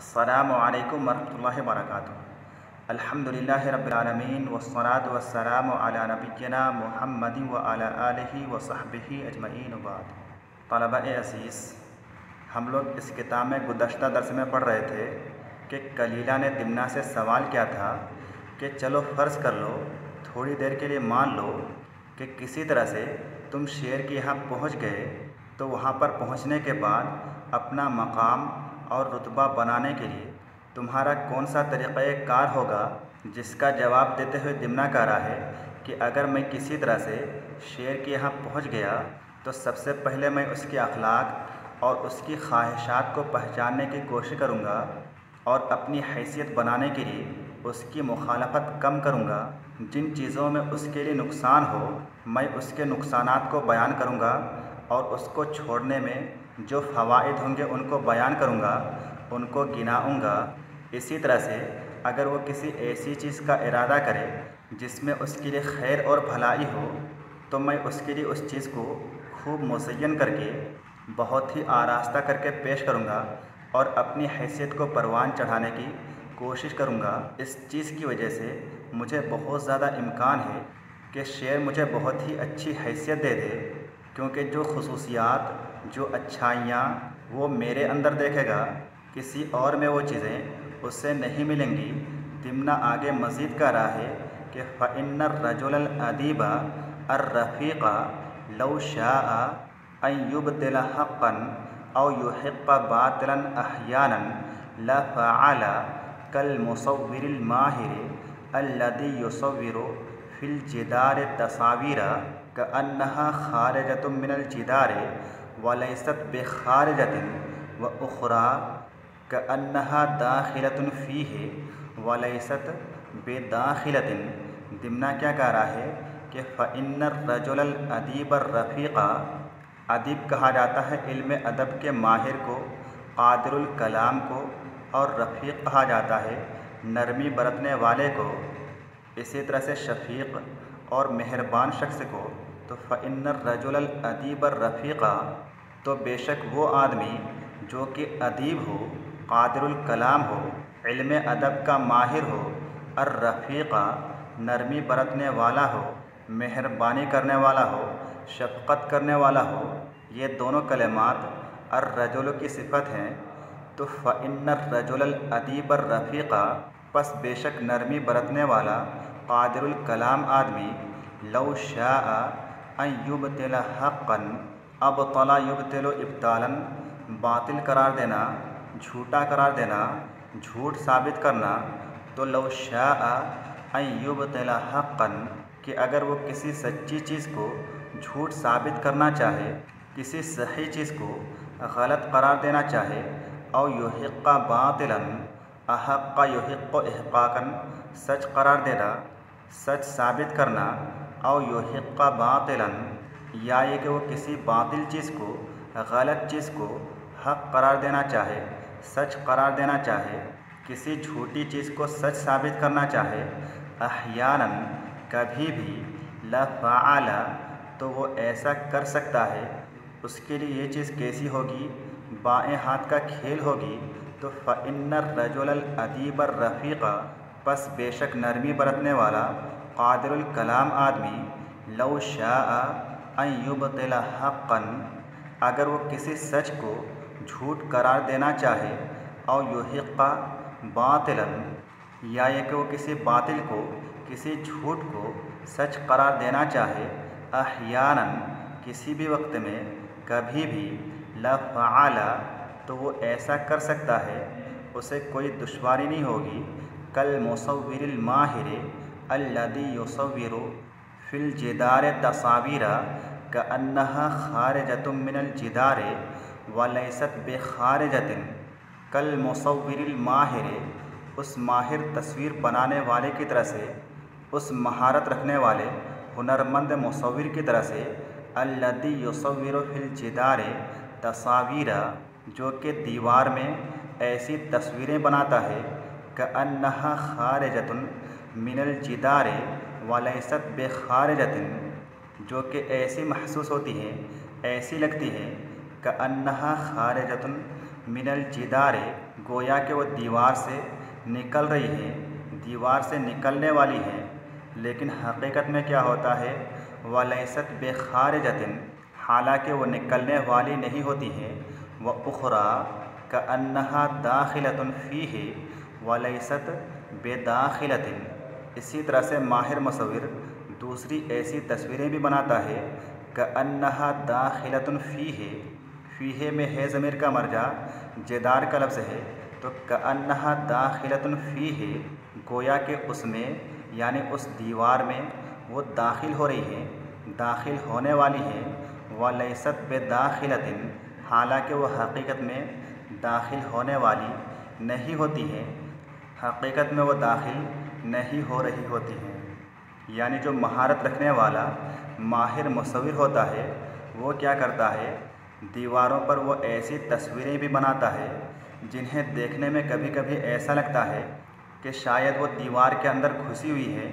अस्सलामु अलैकुम वरहमतुल्लाहि वबरकातुहू। अल्हम्दुलिल्लाहि रब्बिल आलमीन वस्सलातु वस्सलामु अला नबिय्यिना मुहम्मदिन व अला आलिहि व सहबिहि अजमईन बाद। तलबा-ए अज़ीज़, हम लोग इस किताब में गुज़श्ता दर्स में पढ़ रहे थे कि कलीला ने दिमना से सवाल किया था कि चलो फ़र्ज़ कर लो, थोड़ी देर के लिए मान लो कि किसी तरह से तुम शेर के यहाँ पहुँच गए, तो वहाँ पर पहुँचने के बाद अपना मकाम और रुतबा बनाने के लिए तुम्हारा कौन सा तरीक़ा-ए-कार होगा। जिसका जवाब देते हुए दिमना कह रहा है कि अगर मैं किसी तरह से शेर के यहाँ पहुँच गया तो सबसे पहले मैं उसके अखलाक और उसकी ख्वाहिशात को पहचानने की कोशिश करूँगा और अपनी हैसियत बनाने के लिए उसकी मुखालफत कम करूँगा। जिन चीज़ों में उसके लिए नुकसान हो मैं उसके नुकसानात को बयान करूँगा और उसको छोड़ने में जो फ़वाइद होंगे उनको बयान करूँगा, उनको गिनाऊँगा। इसी तरह से अगर वो किसी ऐसी चीज़ का इरादा करे जिसमें उसके लिए खैर और भलाई हो, तो मैं उसके लिए उस चीज़ को खूब मुज़य्यन करके बहुत ही आरास्ता करके पेश करूँगा और अपनी हैसियत को परवान चढ़ाने की कोशिश करूँगा। इस चीज़ की वजह से मुझे बहुत ज़्यादा इम्कान है कि शेर मुझे बहुत ही अच्छी हैसियत दे दे, क्योंकि जो खुसूसियात, जो अच्छाइयाँ वो मेरे अंदर देखेगा, किसी और में वो चीज़ें उससे नहीं मिलेंगी। दिमना आगे मज़ीद कह रहा है कि फ़इन्न रजुलल अदीबा अर्रफ़ीक़ा लौ शाअ अन युब्दिला हक़्क़न औ युहिक़्क़ बातिलन अहयानन लफ़अल कल मुसव्विरिल माहिर अल्लज़ी युसव्विरु फ़िल जिदारि तसावीरा कअन्नहा ख़ारिजतुम मिनल जिदारि वलैसत बिख़ारिजतिन व उख़रा कअन्नहा दाखिलतुन फ़ीहि वलैसत बेदाखिलतिन। दिमना क्या कह रहा है कि फ़इन्न रजुलल अदीब अर्रफ़ीक़ा, अदीब कहा जाता है इल्म अदब के माहिर को, क़ादिरुल कलाम को, और रफ़ीक़ कहा जाता है नरमी बरतने वाले को। इसी तरह से शफ़ीक़ और मेहरबान शख्स को। तो फ़इन्न रजुलल अदीब अर्रफ़ीक़ा, तो बेशक वो आदमी जो कि अदीब हो, क़ादिरुल कलाम हो, इल्म अदब का माहिर हो, अर्रफ़ीक़ा नरमी बरतने वाला हो, मेहरबानी करने वाला हो, शफ़क़त करने वाला हो, ये दोनों कलिमात अर्रजुल की सिफ़त हैं। तो फ़इन्न रजुलल अदीब अर्रफ़ीक़ा, पस बेशक नरमी बरतने वाला क़ादिरुल कलाम आदमी लौ शाअ अन युब्दिला हक़्क़न, अबतला युब्तिलु इब्तालन, बातिल करार देना, झूठा करार देना, झूठ साबित करना। तो लौ शाअ अन युब्तिला हक़्क़न, कि अगर वो किसी सच्ची चीज़ को झूठ साबित करना चाहे, किसी सही चीज़ को गलत करार देना चाहे, औ युहिक़्क़ बातिलन, अहक़्क़ युहिक़्क़ु इहक़ाक़न, सच करार देना, सच साबित करना, औ युहिक़्क़ बातिलन, या ये कि वो किसी बातिल चीज़ को, गलत चीज़ को हक़ करार देना चाहे, सच करार देना चाहे, किसी झूठी चीज़ को सच साबित करना चाहे, अहयानन कभी भी, लफ़अल तो वो ऐसा कर सकता है। उसके लिए ये चीज़ कैसी होगी? बाएं हाथ का खेल होगी। तो फ़इन्न रजुलल अदीब अर्रफ़ीक़ा, पस बेशक नरमी बरतने वाला क़ादिरुल कलाम आदमी लौ शाअ अन युब्तिला हक़्क़न, अगर वो किसी सच को झूठ करार देना चाहे, और युहिक़्क़ बातिलन, या ये कि वो किसी बातिल को, किसी झूठ को सच करार देना चाहे, अहयानन किसी भी वक्त में, कभी भी, लफ़अल तो वो ऐसा कर सकता है, उसे कोई दुश्वारी नहीं होगी। कल मुसव्विरिल माहिर अल्लज़ी युसव्विरु फ़िल जिदारि तसावीरा कअन्नहा ख़ारिजतुम मिनल जिदारि वलैसत बिख़ारिजतिन। कल मुसव्विरिल माहिर, उस माहिर तस्वीर बनाने वाले की तरह से, उस महारत रखने वाले हुनरमंद मुसव्विर की तरह से, अल्लज़ी युसव्विरु फ़िल जिदारि तसावीरा, जो कि दीवार में ऐसी तस्वीरें बनाता है, कअन्नहा ख़ारिजतुन मिनल जिदारि वलैसत बिख़ारिजतिन, जो कि ऐसी महसूस होती हैं, ऐसी लगती हैं, कअन्नहा ख़ारिजतुन मिनल जिदारे, गोया कि वो दीवार से निकल रही है, दीवार से निकलने वाली है। लेकिन हकीकत में क्या होता है, वलैसत बेखारिजतिन, हालांकि वो निकलने वाली नहीं होती है। व उखरा कअन्नहा दाखिलतुन फीही वलैसत बेदाखिलतिन। इसी तरह से माहिर मुसव्विर दूसरी ऐसी तस्वीरें भी बनाता है। कअन्नहा दाखिलतुन फीही, फीहे में है ज़मीर का मर्जा, जेदार का लफ्ज़ है, तो कअन्नहा दाखिलतुन फीही, गोया के उसमें यानी उस दीवार में वो दाखिल हो रही है, दाखिल होने वाली है। वलैसत बेदाखिलतिन, हालांकि वो हकीकत में दाखिल होने वाली नहीं होती है, हकीकत में वो दाखिल नहीं हो रही होती है। यानी जो महारत रखने वाला माहिर मुसव्विर होता है वो क्या करता है, दीवारों पर वो ऐसी तस्वीरें भी बनाता है जिन्हें देखने में कभी कभी ऐसा लगता है कि शायद वो दीवार के अंदर घुसी हुई है,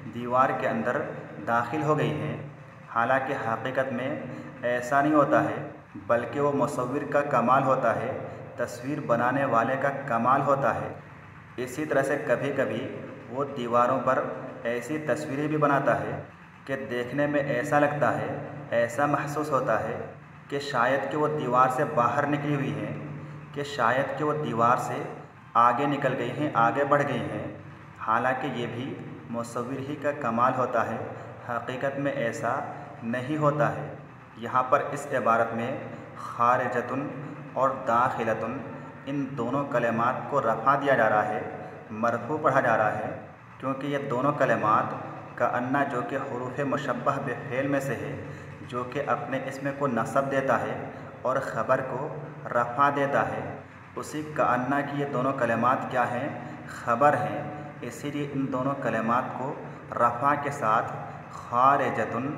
दीवार के अंदर दाखिल हो गई है। हालांकि हकीकत में ऐसा नहीं होता है, बल्कि वो मुसव्विर का कमाल होता है, तस्वीर बनाने वाले का कमाल होता है। इसी तरह से कभी कभी वो दीवारों पर ऐसी तस्वीरें भी बनाता है कि देखने में ऐसा लगता है, ऐसा महसूस होता है कि शायद कि वो दीवार से बाहर निकली हुई हैं, कि शायद कि वो दीवार से आगे निकल गई हैं, आगे बढ़ गई हैं। हालांकि ये भी मुसव्विर ही का कमाल होता है, हकीकत में ऐसा नहीं होता है। यहाँ पर इस इबारत में खारिजतुन और दाखिलतुन, इन दोनों कलिमात को रफ़ा दिया जा रहा है, मरफू पढ़ा जा रहा है, क्योंकि ये दोनों कलिमात का अन्ना जो कि हुरूफ़ मुशब्बह बेफ़ेल में से है, जो कि अपने इसमें को नसब देता है और ख़बर को रफ़ा देता है, उसी का अन्ना की ये दोनों कलिमात क्या हैं, ख़बर हैं। इसीलिए इन दोनों कलिमात को रफ़ा के साथ खारिजतुन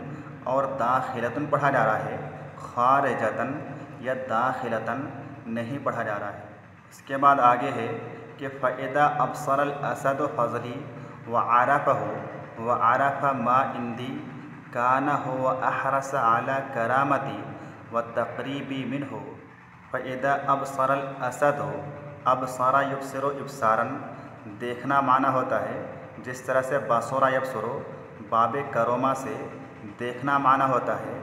और दाखिलतुन पढ़ा जा रहा है, खारिजतन या दाखिलतन नहीं पढ़ा जा रहा है। इसके बाद आगे है कि फ़इदा अबसरल असद फ़ज़ली व आरफ़हु व आरफ़ मा इंदी काना हो अहरस अला करामती व तक़रीबी मिन्हु। फ़इदा अबसरल असद हो, अबसरा युबसिरु इब्सारन, देखना माना होता है। जिस तरह से बसरा यबसुरु बाबे करोमा से देखना माना होता है,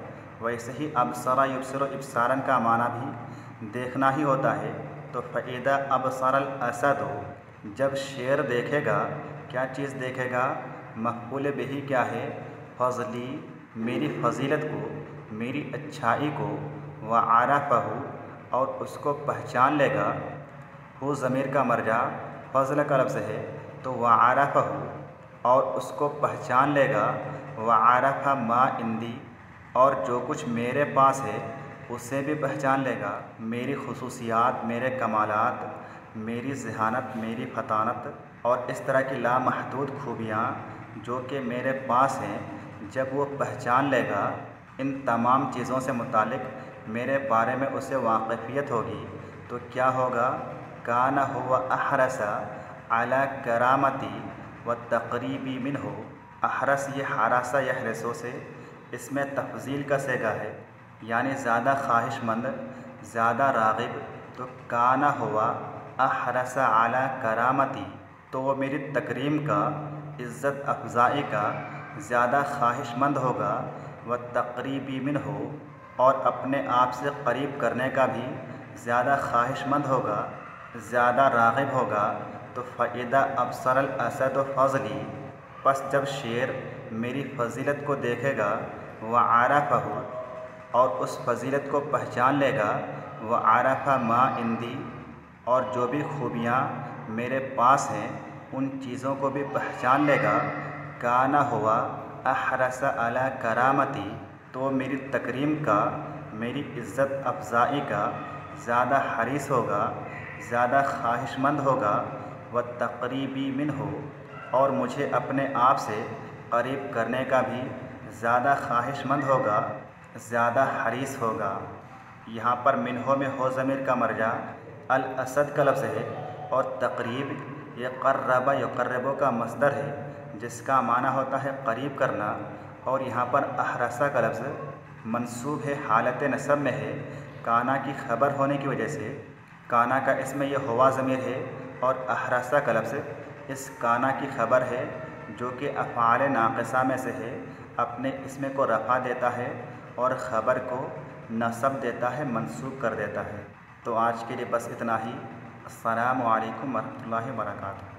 वैसे ही अबसरा युबसिरु इब्सारन का माना भी देखना ही होता है। तो फ़इदा अबसरल असद हो, जब शेर देखेगा, क्या चीज़ देखेगा, मफ़ऊल बिही क्या है, फ़ज़ली, मेरी फ़जीलत को, मेरी अच्छाई को, व आरफ़हु, और उसको पहचान लेगा। हु ज़मीर का मर्जा फ़ज़ल का लफ्ज़ है, तो व आरफ़हु, और उसको पहचान लेगा। व आरफ़ मा इंदी, और जो कुछ मेरे पास है उसे भी पहचान लेगा, मेरी खुसूसियात, मेरे कमालात, मेरी ज़हानत, मेरी फतानत और इस तरह की लामहदूद खूबियाँ जो कि मेरे पास हैं। जब वो पहचान लेगा, इन तमाम चीज़ों से मुतालिक मेरे बारे में उसे वाक़फ़ियत होगी, तो क्या होगा, काना हुवा अहरसा अला करामती व तक़रीबी मिन्हु। अहरस ये हरासा यहरसो से इसमें तफ़ज़ील का सेगा है, यानी ज़्यादा ख्वाहिशमंद, ज़्यादा राग़िब। तो काना हुआ अहरसा अला करामती, तो वो मेरी तकरीम का, इज़्ज़त अफ़ज़ाई का ज़्यादा ख्वाहिशमंद होगा। व तक़रीबी मिन्हु, और अपने आप से करीब करने का भी ज़्यादा ख्वाहिशमंद होगा, ज़्यादा राग़िब होगा। तो फ़इदा अबसरल असद फ़ज़ली, बस जब शेर मेरी फ़जीलत को देखेगा, व आरफ़हु, और उस फ़जीलत को पहचान लेगा। व आरफ़ मा इंदी, और जो भी खूबियाँ मेरे पास हैं उन चीज़ों को भी पहचान लेगा। काना हुआ अहरस अला करामती, तो मेरी तकरीम का, मेरी इज़्ज़त अफ़ज़ाई का ज़्यादा हरीस होगा, ज़्यादा ख्वाहिशमंद होगा। व तक़रीबी मिन्हु, और मुझे अपने आप से करीब करने का भी ज़्यादा ख्वाहिशमंद होगा, ज़्यादा हरीस होगा। यहाँ पर मिन्हो में हो ज़मीर का मर्जा अल असद का लफ्ज़ है, और तक़रीब ये क़र्रबा युक़र्रिबु का मस्दर है, जिसका माना होता है करीब करना। और यहाँ पर अहरसा का लफ्ज़ मंसूब है, हालत नसब में है, काना की ख़बर होने की वजह से। काना का इसमें यह हुआ ज़मीर है और अहरसा का लफ्ज़ इस काना की ख़बर है जो कि अफ़आल नाक़िसा में से है। अपने इसमें को रफ़ा देता है और ख़बर को नसब देता है, मंसूब कर देता है। तो आज के लिए बस इतना ही। अस्सलामु अलैकुम वरहमतुल्लाहि व बरकातुहू।